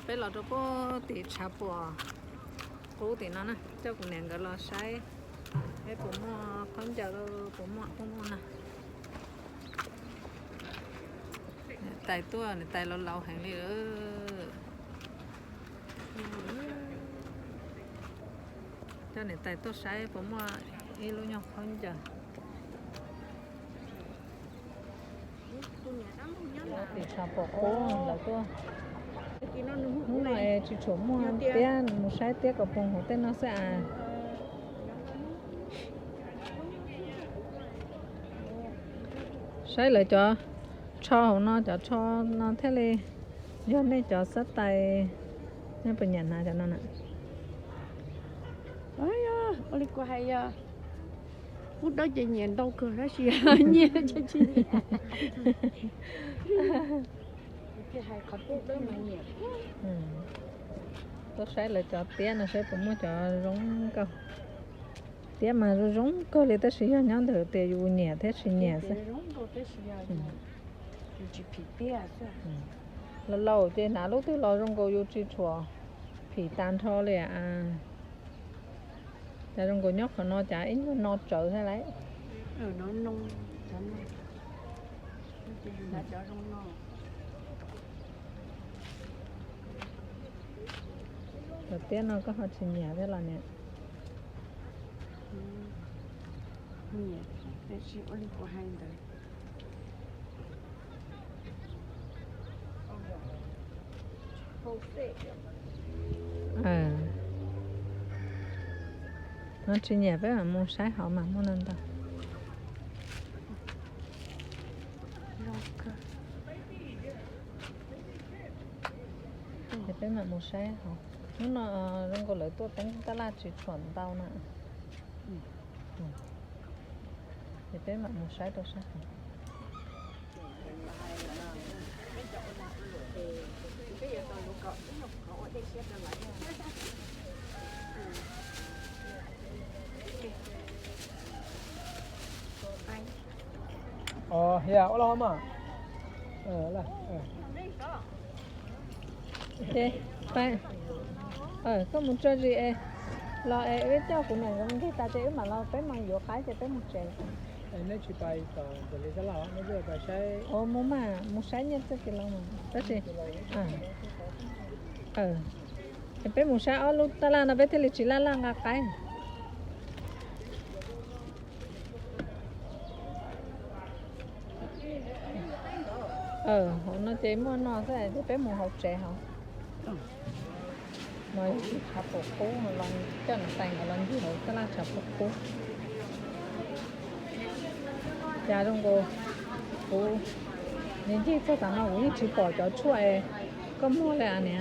bé là cho bố thì chả bò bố thì nó nè cho cũng nè cái là sai cái bố mua con chờ bố mua nè tay tua này tay lâu lâu hàng đi cho này tay tua sai bố mua đi luôn nhau con chờ thì chả bò cố là tua muốn là chỉ chỗ mua tiền một sai tiền của phòng hồ tên nó sẽ sai lại cho nó cho nó thế này giờ này cho sát tay nên bây giờ nào cho nó nè ấy à ôi qua hay à phút đó chị nhện đâu cười đó chị nhẹ cho chị cái hai cặp phút đó mà nhẹ tôi sai lại cho tiền nó sẽ cũng mua cho rong câu tiền mà rong câu thì ta sử dụng nhau được tiền dù nhẹ thế sử nhẹ sẽ lâu lâu thì nào lúc thứ lâu rong câu dù chỉ chùa thì tan thôiเลยแต่รองก็ยกเขานอจ่าอินก็นอเจอใช่ไหมnó nông chắn là cho rong nọ đầu tiên nó có họ chỉ nhẹ thế là nè nhẹ để chị ơi của hai đời nó chỉ nhẹ với mà mua sái họ mà mua nên ta thì với mà mua sái họ nó rong có lợi tốt tính ta là chỉ chuẩn tao nè thì với mà mua sái đâu sao dạ, lo mà. Là. Thế, phải. Có một trò gì lo với cháu của này cũng cái ta chơi mà lo tới mà vô cái cho tới một trẻ. Nếu chị bay còn để lấy cái lọ, nó vừa phải sai. Mua sái nhất cái lo mà. Đó gì? Thì bé mua sái lúc ta là nó bé thì chỉ là ngã cái. Nó chỉ mua nó thế thì bé mua học trẻ không? Nói chạp bộ cũ lần cho nó thành lần gì đâu, ta là chạp bộ cũ. Nhà trong cô nên chỉ có thằng nào cũng chỉ bỏ cho chua có mua lại anh nè.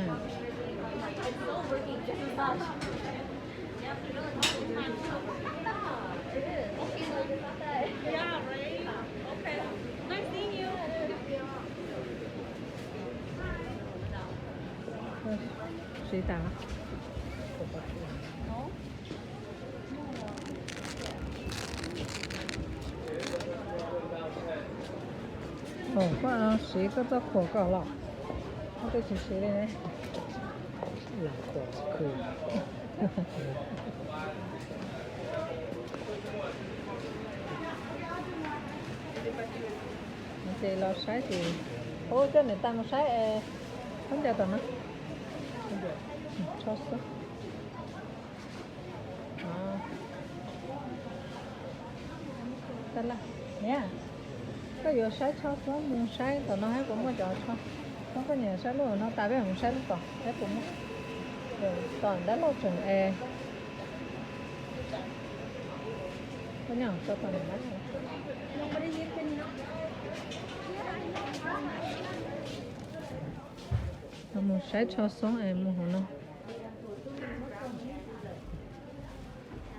Sĩ tả có sĩ có tóc khổ cỏ lọ có cái sĩ đây này Là khổ cười. thì lo sái thì cho người ta một sái không cho tao nó cho số là nè có vừa sái cho số muốn sái tao nó hay cũng có cho không có nhà sái luôn nó ta biết không sái lúc còn thế cũng rồi toàn đã lâu chừng có nhỏ cho toàn này một sái cho xuống em mua nó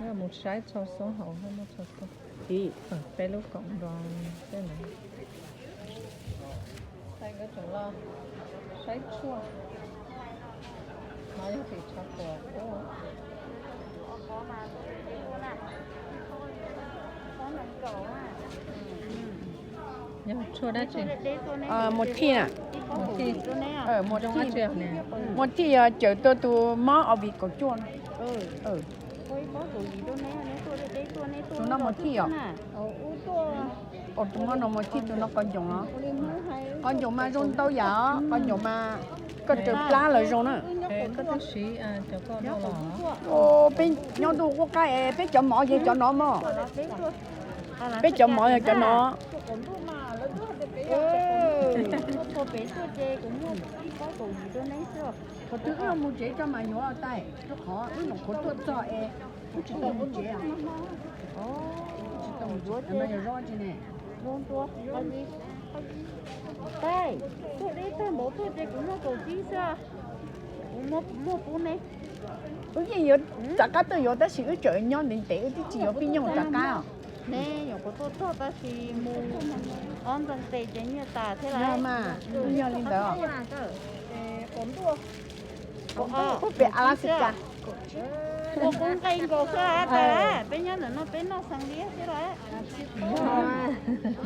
là một sái cho xuống hậu hay một cho xuống thì bé lúc cộng đoàn cái này đây cái chỗ lo sái chua nói thì cho bò có mà có nè có nè cổ à nhớ chua đã chị một thi à một khi một trong thi ác chuyện này một thi chở tôi mó ở vị cổ chuồn chúng nó một thi à chúng nó một thi chúng nó con dùng nó con dùng mà run tao giả con dùng mà có chở lá là run á có thứ sĩ cho con đâu là ô bên nhau tôi có cái bên chở mỏ gì cho nó mà bên chở mỏ gì cho nó có thứ nó mua chế cho mà nhỏ ở tay nó khó nó có tốt cho em không chỉ tao mua chế à em bây giờ rõ chứ nè đây tôi đi tôi mỗi tôi đi cũng có gì sao mua bún này cái gì vậy tất cả tôi có đã sử dụng nhau đến để cái chỉ có bên nhau tất cả nè nhiều có tôi ta chỉ mua ăn trong tây chỉ như ta thế nhau này mà nhau lên đó có bé Alaska có cũng cây có cái là bên nhau nó bên nó sang đi thế đấy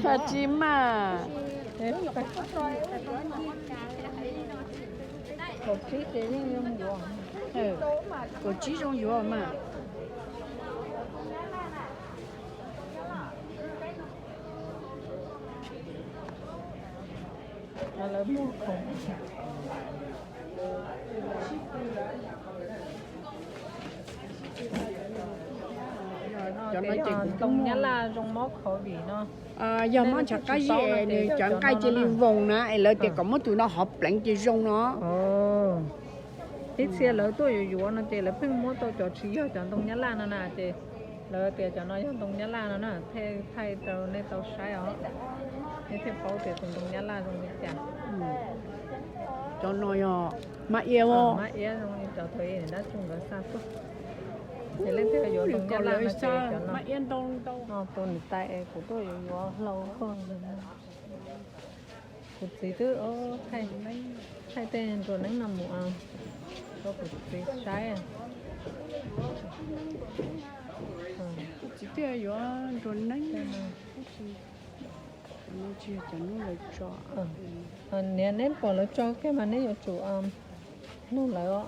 thật chim mà một trí thế nhưng mà có chỉ trong nhiều mà là mua khổng cho nó chỉ tông nhá là trong móc khẩu vị nó giờ mà chắc cái gì này chẳng cái chỉ liên vùng nè ai lợi thì có một tụi nó họp lạnh chỉ rong nó ít xe lỡ tôiอยู่nó chỉ là phim mua tôi cho chỉ ở trong tông nhá là nó nè chỉ lỡ thì cho nó trong tông nhá là nó nè thay thay tàu này tàu sai ở này thay phao thì tông nhá là trong cái chả cho nó mà yêu mà yêu trong cho thuê này đã chung cái sao tốt thì lên theo vô tông nhá là nó chỉ cho nó mà yên đông đâu tôi tại của tôi vô lâu hơn một tí thứ thay thay tên rồi nắng nằm mùa có một tí trái à chỉ tiếc rồi rồi nắng nó chỉ cho nó lại cho nè nên bỏ lại cho cái mà nên chủ nó lại đó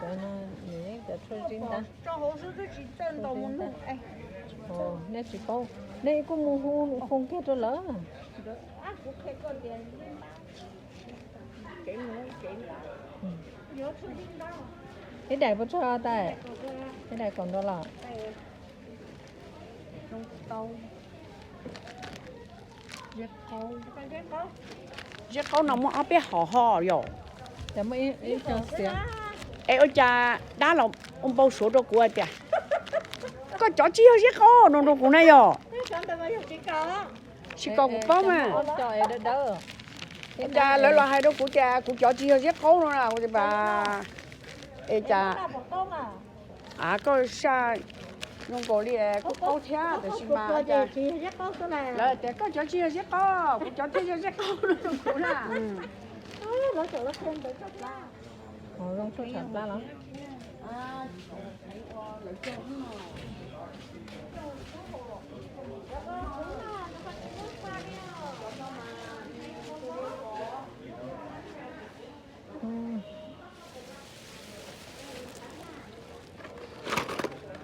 cái nó nhẹ cái chơi chín ta cho hồ sơ tôi chỉ chân đầu một lúc nè chỉ bao nè có mua hôn không kết rồi lỡ cũng phải có tiền cái đại bao cho tại cái đại còn đó là trong tàu giết câu nó muốn ấp bé họ rồi để mới ít cho xíu ê ôi cha đá là ông bao số đó của kìa có chó chi hơi giết câu nó cũng này rồi chỉ có một bao mà cho em đỡ cha lấy loại hai đó của cha của chó chi hơi giết câu nó nào thì bà ê cha có sao không có đi có câu theo để xin mà cha là để có chó chi hơi giết câu của chó chi hơi giết câu nó cũng là không số chặt ra lắm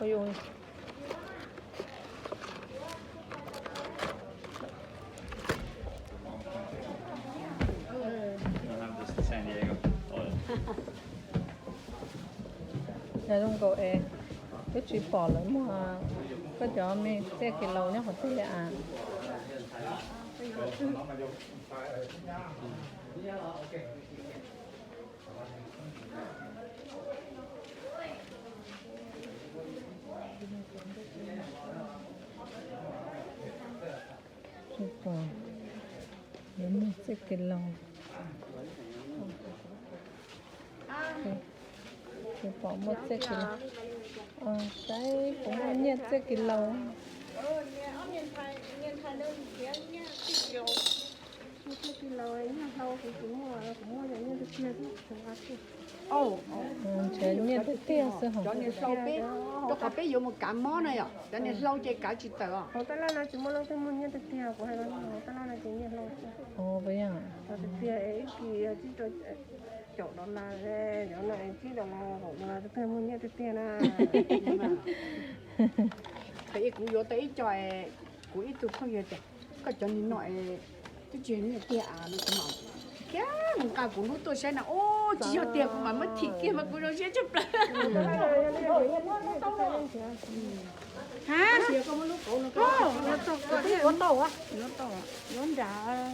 ôi ôi San Diego oil. nhà trong cậu ấy cái chỉ bỏ lỡ mà có cho mình xe cái lâu nhá họ thấy à super đến một xe cái lâu thì bỏ một xe cái cái cũng là nhiệt xe cái lâu Ồ, chế miệng thì tia sơ hồng cho nên lâu bé, cho cả bé dùng một cả món này ạ, cho nên lâu chơi cả chỉ tờ. Họ ta là chỉ muốn lâu thêm muốn nhận được tiền của hai con, họ ta là chỉ nhận lâu. ồ vậy à Họ được tiền ấy thì chỉ cho chỗ đó là chỗ này chỉ đó là họ là thêm muốn nhận được tiền à. Tại cũng vô tới cho cũng ít tụi không giờ có cho nên nói cái chuyện này tiền à nó cũng mỏng. Kia, mình cả cũng lúc tôi sẽ là ô chỉ cho tiền mà mất thịt kia mà cũng đâu sẽ chấp lại. Hả? Xìa có một lúc cổ nó có. Nó to á. Nó to á. Nó đã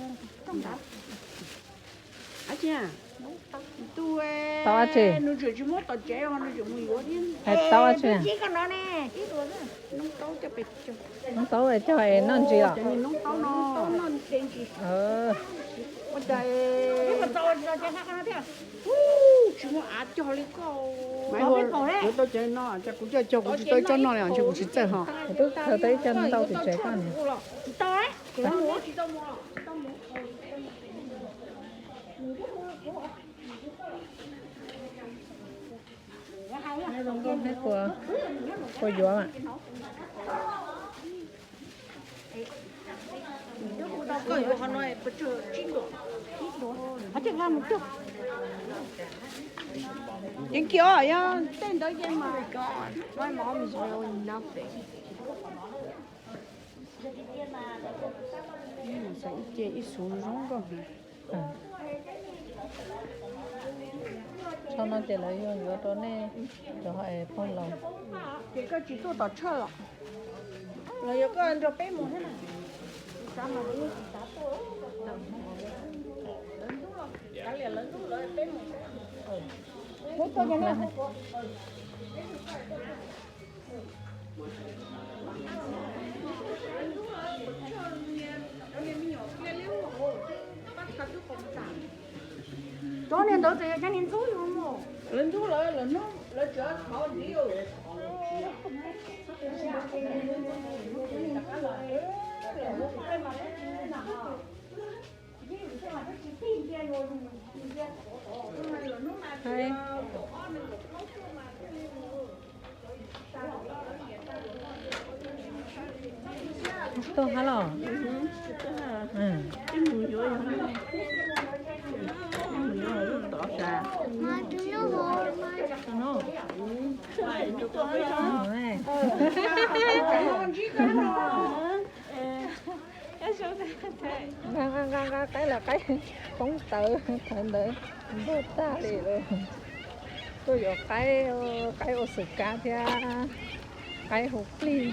không đã. À chị à. Tôi tao á chị nó rửa chỉ mất tao chế hoặc nó rửa mùi quá đi. hay tao á chị Chỉ con nó nè, chỉ tôi đó. Nó tao cho bệt cho. nó tao ấy cho ấy non gì à Cho nên nó tao nó tên gì. Ôi trời. Nhưng mà tôi cho nó theo. Chúng nó át cho lấy câu. Mấy hồi tôi tôi chơi nó, chắc cũng chơi cho cũng tôi cho nó là chắc cũng chơi hả? tôi thở tới chân tao thì chế con Tôi Nó mua chỉ tao mua. nó không có hết của gió mà Có nhiều họ nói bữa trưa 9 độ. Họ chỉ làm một chút. Những kiểu à, tên tới game mà. My mom is really nothing. Sẽ ít chơi ít xuống rong rồi. cho nó chỉ là dùng gió đó nè cho họ phong lòng Cái cái chỉ tôi tao chơi rồi. Là có anh cho bé một thế này. Sao mà đi tá tôi. Cái liền lớn lúc lớn bé một. Thế tôi nhận là Cho nên tôi sẽ cho nên tôi không mà. Lên chú lại là nó chở thảo nhiều. hay tôi hả lò Cái mùi vô vậy. Tỏ ra. nó này cái là cái không tự thành để đốt ta đi rồi tôi có cái ô sự cá thì cái hộp ly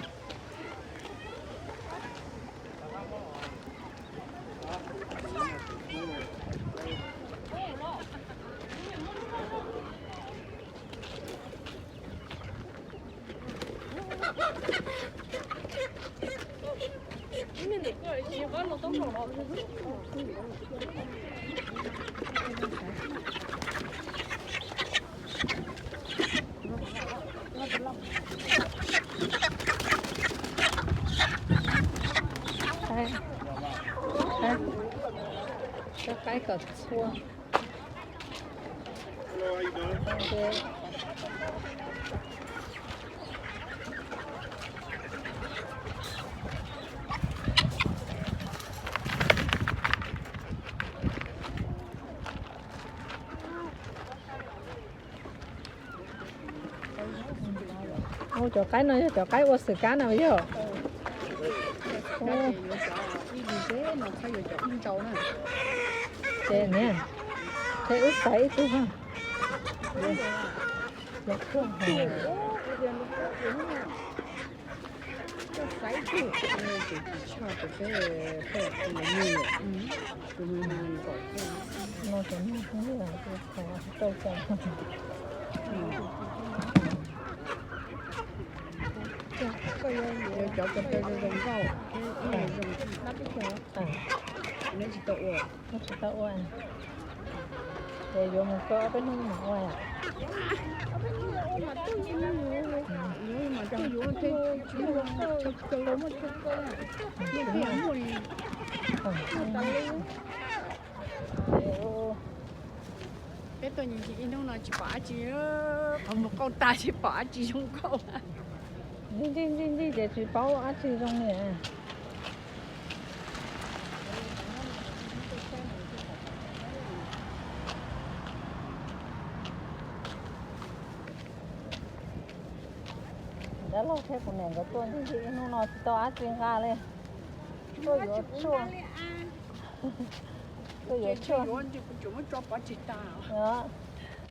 cái cờ chua ô cho cái nó cho cái ô sự cá nào vậy ô thế nè thế ướp sấy chứ không được không nó sẽ như là tôi chồng Cho cái rồng rau. Nó biết chưa? Nó chỉ tậu rồi. nó sẽ tao ăn để vô một có bên hông mà ngoài Nhưng mà trong vô thế chỉ là cho một chút cơ. Nhưng mà mùi cái tôi nhìn chị nó nói chị bỏ chị còn một con ta chị bỏ chị không câu đi để chị bảo ăn chị trong này đã lâu thế của nàng cái tuần thì nó nói to ăn chuyện gà lên tôi có chua tôi có chua chị muốn cho bỏ chị ta đó